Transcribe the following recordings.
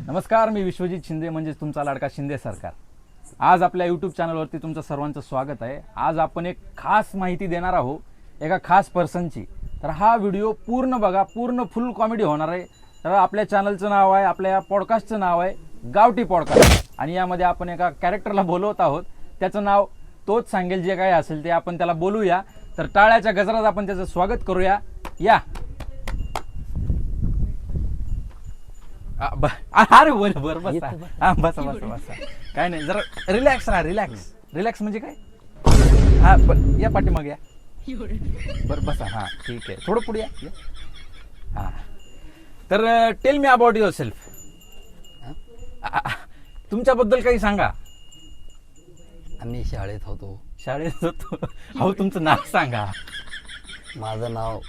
नमस्कार, मी विश्वजित शिंदे म्हणजेच तुमचा लाडका शिंदे सरकार. आज आपल्या यूट्यूब चॅनलवरती तुमचं सर्वांचं स्वागत आहे. आज आपण एक खास माहिती देणार आहोत एका खास पर्सनची. तर हा व्हिडिओ पूर्ण बघा, पूर्ण फुल कॉमेडी होणार आहे. तर आपल्या चॅनलचं नाव आहे, आपल्या या पॉडकास्टचं नाव आहे गावठी पॉडकास्ट. आणि यामध्ये आपण एका कॅरेक्टरला बोलवत आहोत. त्याचं नाव तोच सांगेल, जे काही असेल ते आपण त्याला बोलूया. तर टाळ्याच्या गजरात आपण त्याचं स्वागत करूया. या. अरे बर बसा. हा बसा बसा बसा. काय नाही, जरा रिलॅक्स राहा. रिलॅक्स म्हणजे काय? हा या पाठीमाग या. बरं बसा. हा ठीक आहे, थोडं पुढे या. हा तर tell me about your self. तुमच्याबद्दल काही सांगा. आम्ही शाळेत होतो. शाळेत होतो. हो, तुमचं नाव सांगा. माझं नाव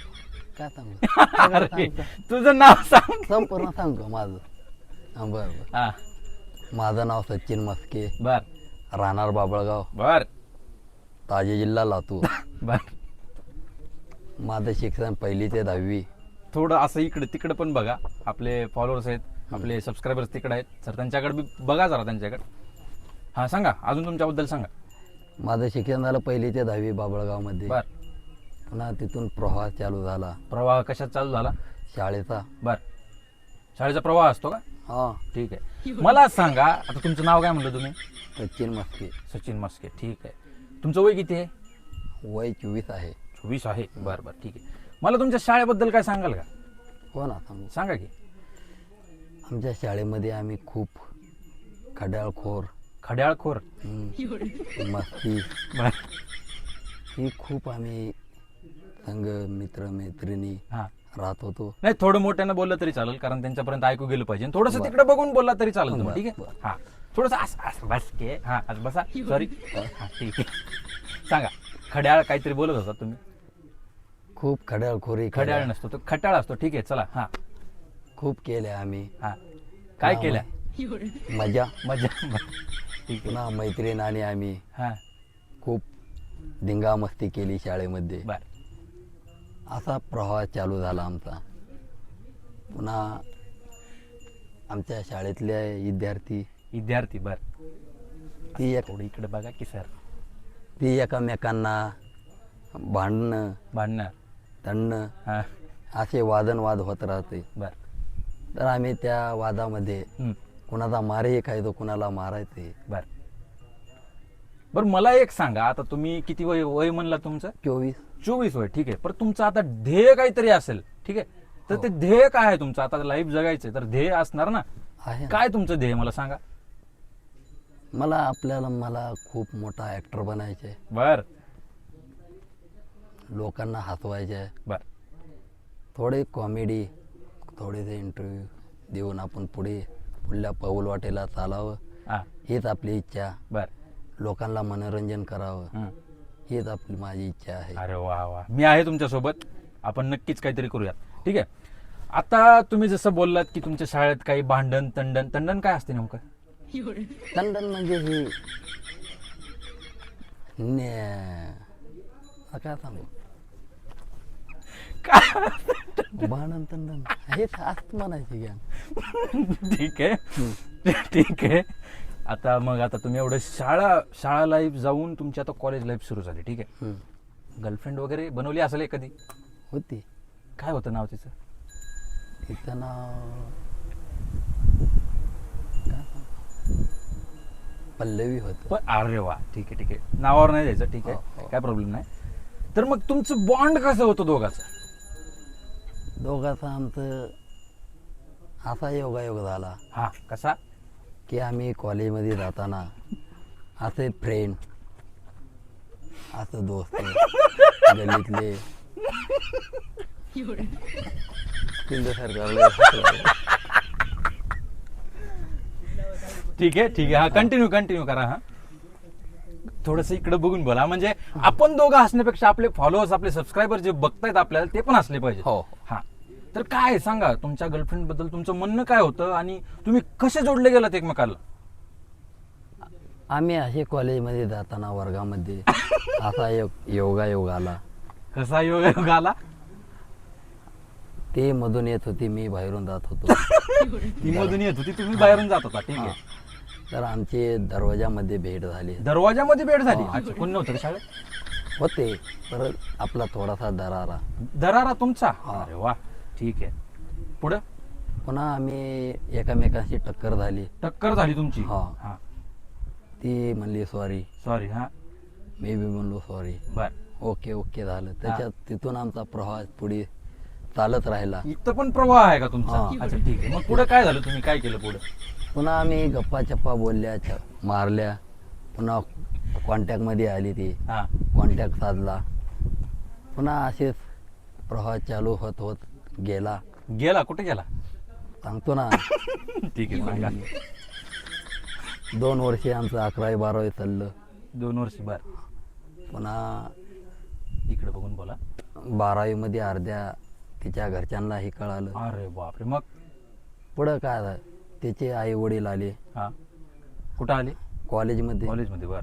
काय सांगू? अरे तुझं नाव सांग. संपूर्ण सांगतो माझं. बरं. हा माझं नाव सचिन मस्के, बर राहणार बाबळगाव, बर ताजे जिल्हा लातूर. बर. माझं शिक्षण 1ली ते 10वी. थोडं असं इकडे तिकडे पण बघा. आपले फॉलोअर्स आहेत, आपले सबस्क्रायबर्स तिकडे आहेत. सर त्यांच्याकडे बी बघा जरा त्यांच्याकडे. हा सांगा, अजून तुमच्याबद्दल सांगा. माझं शिक्षण झालं 1ली ते 10वी बाबळगावमध्ये. बर. पुन्हा तिथून प्रवास चालू झाला प्रवाह कशात चालू झाला? शाळेचा. बर. शाळेचा प्रवाह असतो का? हा, ठीक आहे. मला सांगा, आता तुमचं नाव काय म्हणलं तुम्ही? सचिन मस्के. सचिन मस्के. ठीक आहे. तुमचं वय किती आहे? वय 24 आहे. 24 आहे. बरं बरं ठीक आहे. मला तुमच्या शाळेबद्दल काय सांगाल का? हो ना, सांगू. सांगा की. आमच्या शाळेमध्ये आम्ही खूप खड्याळखोर, खड्याळखोर. मस्ती बर. ही खूप आम्ही संघ मित्र मैत्रिणी हा राहत होतो. नाही, थोडं मोठ्यानं बोललं तरी चालेल, कारण त्यांच्यापर्यंत ऐकू गेलं पाहिजे. थोडंसं तिकडे बघून बोलला तरी चालेल तुम्ही. ठीक आहे. हा थोडंसं असं बस के. हा असं बसा. सॉरी. हा ठीक आहे. सांगा. खड्याळ काहीतरी बोलत होता तुम्ही. खूप खड्याळखोरी खड्याळ नसतो तो, खट्याळ असतो. ठीक आहे, चला. हा खूप केल्या आम्ही. हा काय केल्या? मजा. मजा. ठीक आहे. पुन्हा मैत्रीण आणि आम्ही हा खूप धिंगा मस्ती केली शाळेमध्ये. बर. असा प्रवास चालू झाला आमचा. पुन्हा आमच्या शाळेतले विद्यार्थी. बर. ती थोडं इकडे बघा की सर. ती एकमेकांना भांडणं तणणं हा असे वादनवाद होत राहते. बर. तर आम्ही त्या वादामध्ये कुणाचा मारही खायचो, कुणाला मारायचे. बर. बरं मला एक सांगा, आता तुम्ही किती वय म्हणला तुमचं? 24 वय. ठीक आहे. पण तुमचं आता ध्येय काहीतरी असेल. ठीक आहे. तर ते ध्येय काय आहे तुमचं? आता लाईफ जगायचंय तर ध्येय असणार ना. आहे ना. काय तुमचं ध्येय मला सांगा. मला खूप मोठा ऍक्टर बनायचे. बर. लोकांना हसवायचे. बर. थोडे कॉमेडी, थोडेसे इंटरव्ह्यू देऊन आपण पुढल्या पाऊल वाटेला चालावं, हा हीच आपली इच्छा. बर. लोकांना मनोरंजन करावं, हीच आपली माझी इच्छा आहे. अरे वा वा, मी आहे तुमच्यासोबत. आपण नक्कीच काहीतरी करूयात. ठीक आहे. आता तुम्ही जसं बोललात की तुमच्या शाळेत काही भांडण तंडण काय असते नेमकं? तंडण म्हणजे ही काय सांगू, भांडण तंडण हेच असत म्हणायचे घ्या. ठीक आहे. ठीक आहे. आता तुम्ही एवढं शाळा लाईफ जाऊन तुमची आता कॉलेज लाईफ सुरू झाली. ठीक आहे. गर्लफ्रेंड वगैरे बनवली असेल एखादी? होती. काय होतं नाव तिचं? तिचं नाव पल्लवी होतं. अरे वा, ठीक आहे. नावावर नाही द्यायचं. ठीक आहे, काय प्रॉब्लेम नाही. तर मग तुमचं बॉन्ड कसं होतं दोघांचं? आमचं असा योगायोग झाला. हा कसा? की आम्ही कॉलेजमध्ये जाताना असे फ्रेंड, असं दोस्त गल्लीतले ठीक आहे. हा कंटिन्यू करा. हा थोडस इकडे बघून बोला, म्हणजे आपण दोघं हसण्यापेक्षा आपले फॉलोअर्स, आपले सबस्क्रायबर जे बघतायत आपल्याला, ते पण हसले पाहिजे. हो. हा तर काय सांगा, तुमच्या गर्लफ्रेंड बद्दल तुमचं म्हणणं काय होतं आणि तुम्ही कसे जोडले गेलात एकमेकाला? आम्ही असे कॉलेजमध्ये जाताना वर्गामध्ये असा योगायोग आला. कसा योगायोग आला? ती मधून येत होती, मी बाहेरून जात होतो. ती मधून येत होती, तुम्ही बाहेरून जात होता. ठीक आहे. तर आमची दरवाजामध्ये भेट झाली. दरवाजामध्ये भेट झाली. अच्छा, कोण नव्हतं का शाळेत? होते तर आपला थोडासा दरारा. दरारा तुमचा? अरे वा, ठीक आहे. पुढं पुन्हा आम्ही एकमेकांशी टक्कर झाली. टक्कर झाली तुमची? हा. हा. ती म्हणली सॉरी, सॉरी. हा, मी बी म्हणलो सॉरी. बर. ओके ओके झालं. त्याच्यात तिथून आमचा प्रवास पुढे चालत राहिला. इथं पण प्रवाह आहे का तुमचा? हा. अच्छा, ठीक आहे. मग पुढे काय झालं? तुम्ही काय केलं पुढे? पुन्हा आम्ही गप्पा चप्पा बोलल्या, मारल्या. पुन्हा कॉन्टॅक्टमध्ये आली ती. हा. कॉन्टॅक्ट साधला. पुन्हा असेच प्रवास चालू होत होत गेला. गेला? कुठे गेला? सांगतो ना. ठीक आहे, सांगा. 2 वर्षे आमचं 11वी 12वी चाललं. 2 वर्ष. बर. पुन्हा इकडे बघून बोला. 12वी मध्ये अर्ध्या तिच्या घरच्यांनाही कळालं. अरे बापरे. मग पुढं काय झालं, तिचे आई वडील आले हा, कुठं आले? कॉलेजमध्ये. कॉलेजमध्ये. बर.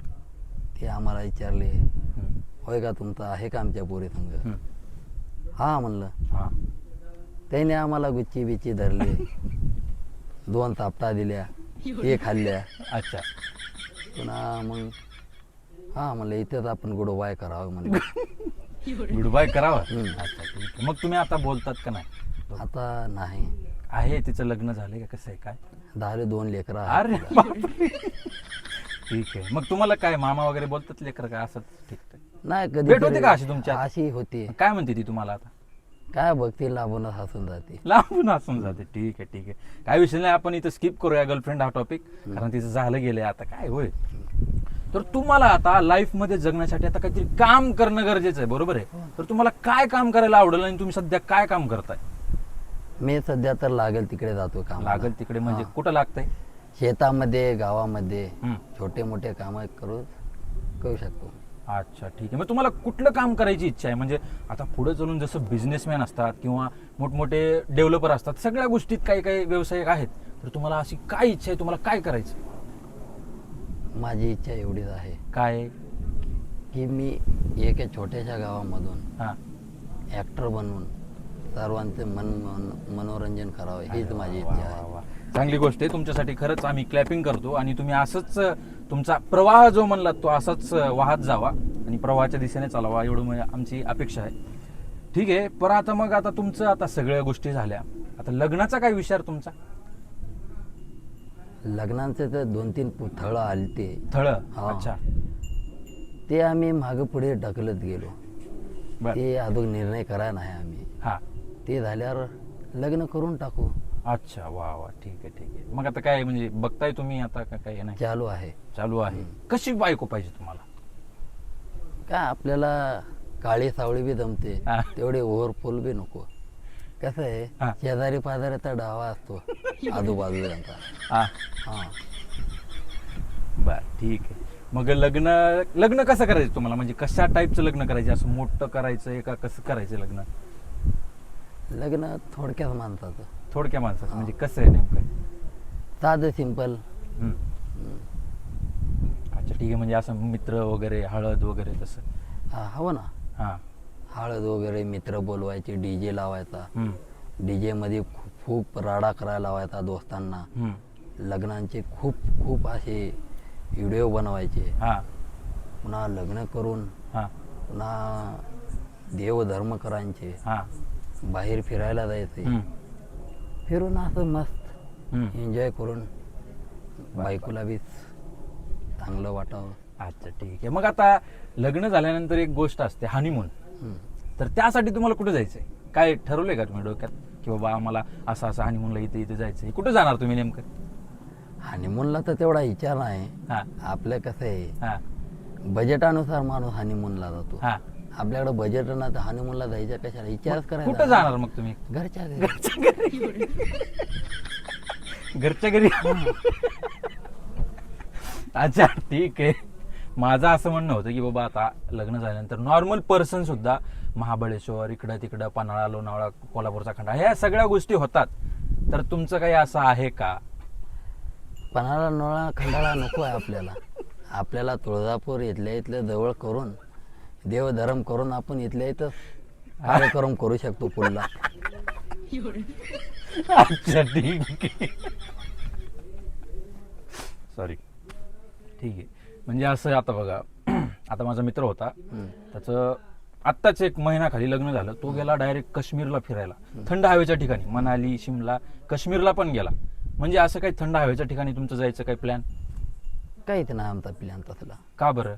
ते आम्हाला विचारले, हम्म. होय का तुमचं आहे का आमच्या पोरी संग? हम्म. हा म्हणलं. हा. त्याने आम्हाला गुच्ची बिच्ची धरले. 2 चापटा दिल्या, हे खाल्ल्या. अच्छा. पुन्हा मग हा म्हणलं इथेच आपण गुडबाय करावं म्हणलं. गुडबाय करावं. हम्म. अच्छा, ठीक आहे. मग तुम्ही आता बोलतात का नाही? आता नाही. आहे, तिचं लग्न झालंय का? कसं आहे काय? 2 लेकरं आहेत. अरे बापरे. ठीक आहे. मग तुम्हाला काय मामा वगैरे बोलतात लेकर का? असं ठीक आहे. नाही कधी भेट होते का अशी तुमच्या? अशी होती. काय म्हणते ती तुम्हाला आता? काय बघते, लांबूनच हसून जाते. लांबून असून जाते. ठीक आहे, ठीक आहे. काय विषय नाही, आपण इथं स्किप करूया गर्लफ्रेंड हा टॉपिक, कारण तिचं झालं गेलंय आता. काय होय. तर तुम्हाला आता लाईफ मध्ये जगण्यासाठी आता काहीतरी काम करणं गरजेचं आहे, बरोबर आहे? तर तुम्हाला काय काम करायला आवडेल आणि तुम्ही सध्या काय काम करताय? मी सध्या तर लागेल तिकडे जातो काम. लागेल तिकडे म्हणजे कुठं लागतंय? शेतामध्ये, गावामध्ये हम्म. छोटे मोठे काम करू शकतो. अच्छा, ठीक आहे. मग तुम्हाला कुठलं काम करायची इच्छा आहे? म्हणजे आता पुढे चलून जसं बिझनेसमॅन असतात किंवा मोठमोठे डेव्हलपर असतात, सगळ्या गोष्टीत काही काही व्यावसायिक आहेत, तर तुम्हाला अशी काय इच्छा आहे? तुम्हाला काय करायचं? माझी इच्छा एवढीच आहे काय? की मी एका छोट्याशा गावामधून हा. ॲक्टर बनवून सर्वांचे मनोरंजन करावं, हीच माझी वा, इच्छा वा, आहे. वा. चांगली गोष्ट आहे. तुमच्यासाठी खरंच आम्ही क्लॅपिंग करतो आणि तुम्ही असंच तुमचा प्रवाह जो म्हणलात तो असाच वाहत जावा आणि प्रवाहाच्या दिशेने चालावा, एवढं आमची अपेक्षा आहे. ठीक आहे. पण आता मग आता तुमचं आता सगळ्या गोष्टी झाल्या, आता लग्नाचा काय विचार तुमचा? लग्नांचे तर 2-3 थळं आले ते. थळ? हा. अच्छा. ते आम्ही मागे पुढे ढकलत गेलो. बर. ते अजून निर्णय करा नाही आम्ही. हा. ते झाल्यावर लग्न करून टाकू. अच्छा. वा वा, ठीक आहे, ठीक आहे. मग आता काय म्हणजे बघताय तुम्ही आता का काय? नाही, चालू आहे. चालू आहे. कशी बायको पाहिजे तुम्हाला? काय आपल्याला काळी सावळी बी जमते, हा. तेवढे ओव्हरफुल बी नको. कसं आहे, हा. शेजारी पाजाऱ्याचा डावा असतो आजूबाजूचा. हा. हा. बर, ठीक आहे. मग लग्न लग्न कसं करायचं तुम्हाला? म्हणजे कशा टाईपचं लग्न करायचं? असं मोठं करायचं का कसं करायचं लग्न? लग्न थोडक्यात माणसाचं, थोडक्या माणसाचं म्हणजे कसं आहे नेमकं? साधं सिंपल. हम्म. अच्छा, ठीक आहे. म्हणजे असं मित्र वगैरे, हळद वगैरे तसं? हवं ना. हा. हळद वगैरे, मित्र बोलवायचे, डीजे लावायचा. हम्म. डीजे मध्ये खूप राडा करायला लावायचा दोस्तांना. हम्म. लग्नांचे खूप असे व्हिडिओ बनवायचे. हा. पुन्हा लग्न करून हा. पुन्हा देवधर्म करायचे. हा. बाहेर फिरायला जायचे. हम्म. फिरून असं मस्त हम्म. एन्जॉय करून बायकोला बी चांगलं वाटावं. अच्छा, ठीक आहे. मग आता लग्न झाल्यानंतर एक गोष्ट असते, हनीमून. हम्म. तर त्यासाठी तुम्हाला कुठे जायचंय? काय ठरवलंय का तुम्ही डोक्यात की बाबा आम्हाला असं असं हनीमूनला इथे इथे जायचंय? कुठे जाणार तुम्ही नेमकं? हनीमूनला तर तेवढा विचार नाही. हा. आपलं कसं आहे, हा. बजेटानुसार माणूस हनीमूनला जातो. हा. आपल्याकडे बजेट ना तर हनीमूनला जायच्या कशाला विचारच करायचा. कुठं जाणार मग तुम्ही? घरच्या घरी. घरच्या घरी? अच्छा, ठीक आहे. माझं असं म्हणणं होतं की बाबा आता लग्न झाल्यानंतर नॉर्मल पर्सन सुद्धा महाबळेश्वर, इकडं तिकडं, पन्हाळा, लोणावळा, कोल्हापूरचा खंडा, ह्या सगळ्या गोष्टी होतात. तर तुमचं काही असं आहे का? पन्हाळा, नोळा, खंडाळा नको आहे आपल्याला. आपल्याला तुळजापूर इथल्या इथल्या जवळ करून देवधर्म करून आपण इथल्या इथं कार्यक्रम करू शकतो पुढला. अच्छा ठीक आहे. सॉरी. ठीक आहे. म्हणजे असं आता बघा, आता माझा मित्र होता, त्याचं आत्ताच 1 महिन्याखाली लग्न झालं. तो गेला डायरेक्ट काश्मीरला फिरायला, थंड हवेच्या ठिकाणी, मनाली, शिमला, काश्मीरला पण गेला. म्हणजे असं काही थंड हवेच्या ठिकाणी तुमचं जायचं काही प्लॅन? काहीच नाही आमचा प्लॅन तसला. का बरं?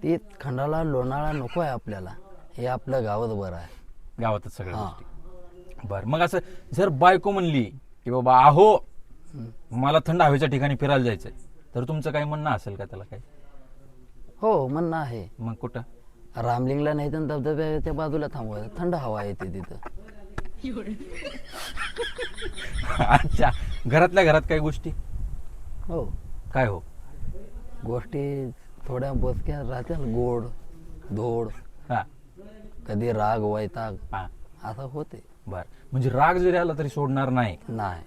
ते खंडाळा लोणाळा नको आहे आपल्याला. हे आपलं गावच बरं आहे. गावातच सगळ्या हा. गोष्टी. बरं, मग असं जर बायको म्हणली की बाबा आहो मला थंड हवेच्या ठिकाणी फिरायला जायचंय, तर तुमचं काही म्हणणं असेल का त्याला काही? हो, म्हणणं आहे. मग कुठं? रामलिंगला नाही तर धबधब्याच्या बाजूला थांबवायचं, थंड हवा येते तिथं. अच्छा, घरातल्या घरात काही गोष्टी? हो, काय हो? गोष्टी थोड्या बोचक्या राहत्या, गोड धोड, हा कधी राग वैताग हा. असं होते. बर, म्हणजे राग जरी आला तरी सोडणार नाही, नाही.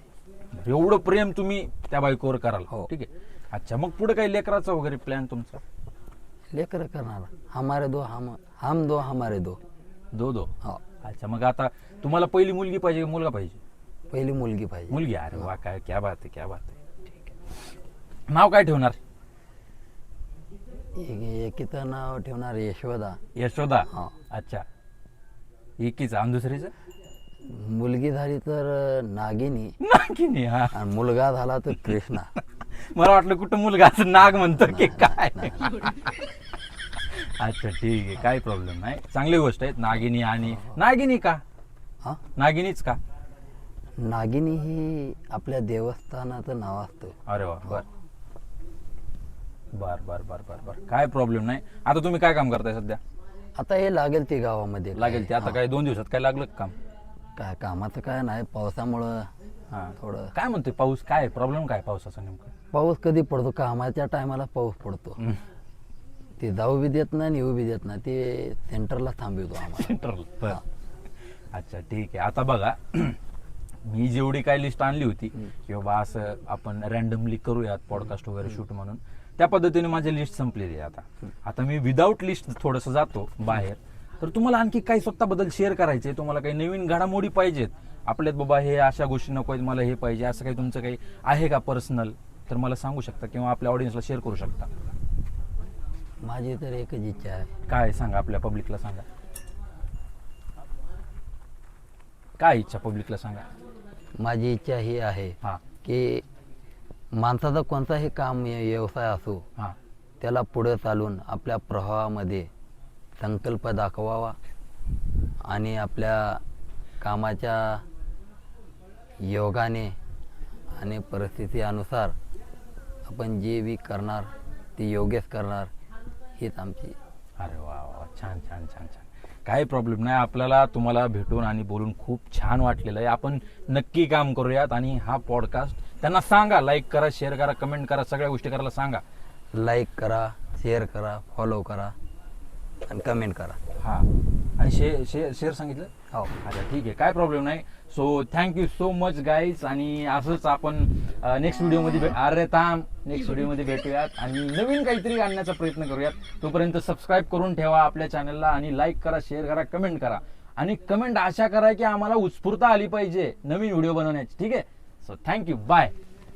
एवढं प्रेम तुम्ही त्या बायकोवर कराल? हो. ठीक आहे. अच्छा, मग पुढे काही लेकराचा वगैरे प्लॅन तुमचा? लेकर करणार. हमारे दो हम दो हमारे दो. दो. हो, अच्छा, मग आता तुम्हाला पहिली मुलगी पाहिजे की मुलगा पाहिजे? पहिली मुलगी पाहिजे. मुलगी. अरे वा, काय क्या बात आहे, क्या बात आहे. ठीक आहे. नाव काय ठेवणार? एकीचं नाव ठेवणार यशोदा. यशोदा. हा. अच्छा, एकीच आणि दुसरीचं? मुलगी झाली तर नागिनी नागिनी. हा, आणि मुलगा झाला तर कृष्णा. मला वाटलं कुठं मुलगा असं नाग म्हणतो की काय. नाही. अच्छा ठीक आहे, काही प्रॉब्लेम नाही, चांगली गोष्ट आहे. नागिनी. आणि नागिनी का? हा, नागिनीच का? नागिनी ही आपल्या देवस्थानाचं नाव असतं. अरे वा. बर बर बर बर बर बर, काय प्रॉब्लेम नाही. आता तुम्ही काय काम करताय सध्या? आता हे लागेल ते गावामध्ये. लागेल ते आता काय 2 दिवसात काय लागलं का काम? काय कामाचं काय नाही, पावसामुळं हा. थोडं. काय म्हणतोय पाऊस? काय प्रॉब्लेम काय पावसाचा नेमका? पाऊस कधी पडतो, कामाच्या टायमाला पाऊस पडतो. ते जाऊ बी देत नाही आणि येऊ बी देत नाही. ते सेंटरला थांबवतो आम्हाला. सेंट्रल. बर. अच्छा ठीक आहे. आता बघा, मी जेवढी काय लिस्ट आणली होती की बाबा असं आपण रॅन्डमली करूयात पॉडकास्ट वगैरे शूट म्हणून, त्या पद्धतीने माझी लिस्ट संपलेली आहे. आता मी विदाऊट लिस्ट थोडंसं जातो बाहेर. तर तुम्हाला आणखी काही स्वतःबद्दल शेअर करायचे, तुम्हाला काही नवीन घडामोडी पाहिजेत आपल्यात, बाबा हे अशा गोष्टी नको आहेत, मला हे पाहिजे, असं काही तुमचं काही आहे का पर्सनल, तर मला सांगू शकता किंवा आपल्या ऑडियन्सला शेअर करू शकता. माझी तर एकच इच्छा आहे. काय सांगा, आपल्या पब्लिकला सांगा. काय इच्छा पब्लिकला सांगा. माझी इच्छा ही आहे हा की माणसाचा कोणताही काम व्यवसाय असो, हा त्याला पुढे चालून आपल्या प्रवाहामध्ये संकल्प दाखवावा आणि आपल्या कामाच्या योगाने आणि परिस्थितीनुसार आपण जे बी करणार ते योग्यच करणार, हीच आमची. अरे वा वा, छान छान छान छान. काही प्रॉब्लेम नाही. आपल्याला तुम्हाला भेटून आणि बोलून खूप छान वाटलेलं आहे. आपण नक्की काम करूयात. आणि हा पॉडकास्ट त्यांना सांगा, लाईक करा, शेअर करा, कमेंट करा, सगळ्या गोष्टी करायला सांगा. लाईक करा, शेअर करा, फॉलो करा आणि कमेंट करा. हा, आणि शेअर सांगितलं? हो. अच्छा ठीक आहे, काय प्रॉब्लेम नाही. So thank you so much guys. आणि असंच आपण नेक्स्ट व्हिडिओमध्ये नेक्स्ट व्हिडिओमध्ये भेटूयात आणि नवीन काहीतरी आणण्याचा प्रयत्न करूयात. तोपर्यंत सबस्क्राईब करून ठेवा आपल्या चॅनलला आणि लाईक करा, शेअर करा, कमेंट करा. आणि कमेंट अशा करा की आम्हाला उत्स्फूर्तता आली पाहिजे नवीन व्हिडिओ बनवण्याची. ठीक आहे. So thank you, bye.